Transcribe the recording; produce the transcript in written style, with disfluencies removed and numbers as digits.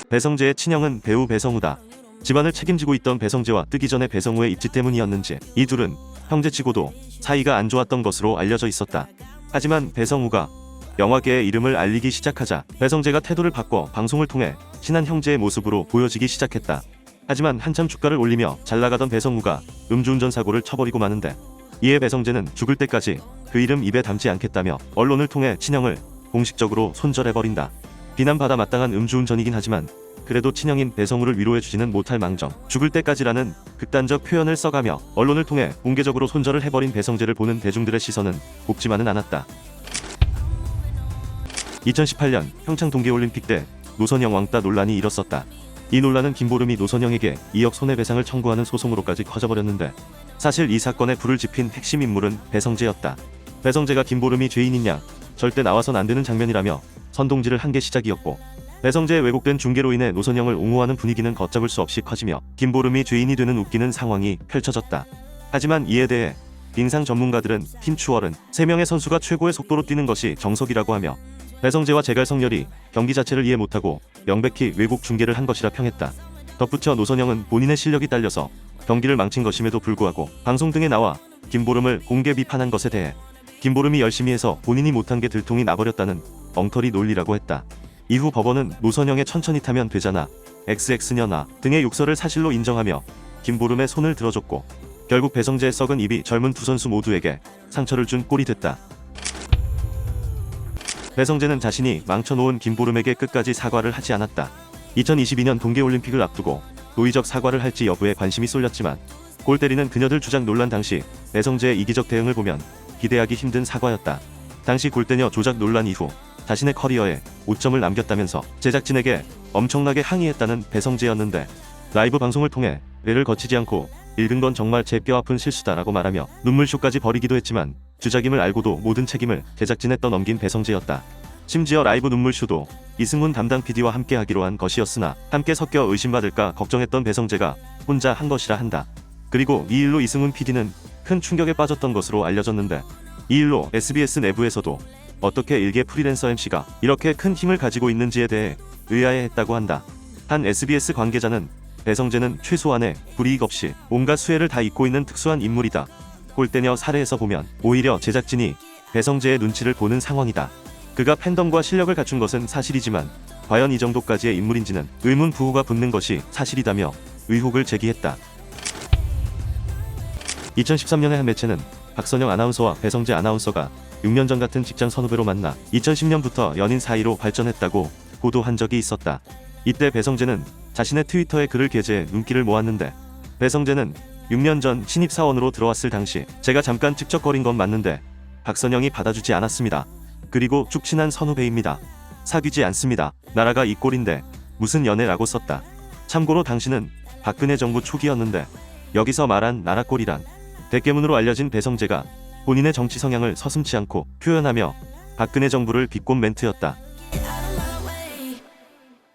배성재의 친형은 배우 배성우다. 집안을 책임지고 있던 배성재와 뜨기 전에 배성우의 입지 때문이었는지 이 둘은 형제치고도 사이가 안 좋았던 것으로 알려져 있었다. 하지만 배성우가 영화계의 이름을 알리기 시작하자 배성재가 태도를 바꿔 방송을 통해 친한 형제의 모습으로 보여지기 시작했다. 하지만 한참 주가를 올리며 잘나가던 배성우가 음주운전 사고를 쳐버리고 마는데 이에 배성재는 죽을 때까지 그 이름 입에 담지 않겠다며 언론을 통해 친형을 공식적으로 손절해버린다. 비난받아 마땅한 음주운전이긴 하지만 그래도 친형인 배성우를 위로해주지는 못할 망정 죽을 때까지라는 극단적 표현을 써가며 언론을 통해 공개적으로 손절을 해버린 배성재를 보는 대중들의 시선은 곱지만은 않았다. 2018년 평창 동계올림픽 때 노선영 왕따 논란이 일었었다. 이 논란은 김보름이 노선영에게 2억 손해배상을 청구하는 소송으로까지 커져버렸는데 사실 이 사건에 불을 지핀 핵심 인물은 배성재였다. 배성재가 김보름이 죄인이냐 절대 나와선 안 되는 장면이라며 선동질을 한 게 시작이었고 배성재의 왜곡된 중계로 인해 노선영을 옹호하는 분위기는 걷잡을 수 없이 커지며 김보름이 죄인이 되는 웃기는 상황이 펼쳐졌다. 하지만 이에 대해 빙상 전문가들은 팀 추월은 3명의 선수가 최고의 속도로 뛰는 것이 정석이라고 하며 배성재와 제갈성렬이 경기 자체를 이해 못하고 명백히 왜곡 중계를 한 것이라 평했다. 덧붙여 노선영은 본인의 실력이 딸려서 경기를 망친 것임에도 불구하고 방송 등에 나와 김보름을 공개 비판한 것에 대해 김보름이 열심히 해서 본인이 못한 게 들통이 나버렸다는 엉터리 논리라고 했다. 이후 법원은 노선영의 천천히 타면 되잖아, XX년아 등의 욕설을 사실로 인정하며 김보름의 손을 들어줬고 결국 배성재의 썩은 입이 젊은 두 선수 모두에게 상처를 준 꼴이 됐다. 배성재는 자신이 망쳐놓은 김보름에게 끝까지 사과를 하지 않았다. 2022년 동계올림픽을 앞두고 도의적 사과를 할지 여부에 관심이 쏠렸지만 골 때리는 그녀들 주장 논란 당시 배성재의 이기적 대응을 보면 기대하기 힘든 사과였다. 당시 골대녀 조작 논란 이후 자신의 커리어에 오점을 남겼다면서 제작진에게 엄청나게 항의했다는 배성재였는데 라이브 방송을 통해 애를 거치지 않고 읽은 건 정말 제 뼈아픈 실수다라고 말하며 눈물쇼까지 벌이기도 했지만 주작임을 알고도 모든 책임을 제작진에 떠넘긴 배성재였다. 심지어 라이브 눈물쇼도 이승훈 담당 PD와 함께 하기로 한 것이었으나 함께 섞여 의심받을까 걱정했던 배성재가 혼자 한 것이라 한다. 그리고 이 일로 이승훈 PD는 큰 충격에 빠졌던 것으로 알려졌는데 이 일로 SBS 내부에서도 어떻게 일개 프리랜서 MC가 이렇게 큰 힘을 가지고 있는지에 대해 의아해했다고 한다. 한 SBS 관계자는 배성재는 최소한의 불이익 없이 온갖 수혜를 다 잇고 있는 특수한 인물이다. 골대녀 사례에서 보면 오히려 제작진이 배성재의 눈치를 보는 상황이다. 그가 팬덤과 실력을 갖춘 것은 사실이지만 과연 이 정도까지의 인물인지는 의문 부호가 붙는 것이 사실이다며 의혹을 제기했다. 2013년에 한 매체는 박선영 아나운서와 배성재 아나운서가 6년 전 같은 직장 선후배로 만나 2010년부터 연인 사이로 발전했다고 보도한 적이 있었다. 이때 배성재는 자신의 트위터에 글을 게재해 눈길을 모았는데 배성재는 6년 전 신입사원으로 들어왔을 당시 제가 잠깐 찝쩍거린 건 맞는데 박선영이 받아주지 않았습니다. 그리고 쭉 친한 선후배입니다. 사귀지 않습니다. 나라가 이 꼴인데 무슨 연애라고 썼다. 참고로 당시는 박근혜 정부 초기였는데 여기서 말한 나라 꼴이란 대깨문으로 알려진 배성재가 본인의 정치 성향을 서슴지 않고 표현하며 박근혜 정부를 비꼰 멘트였다.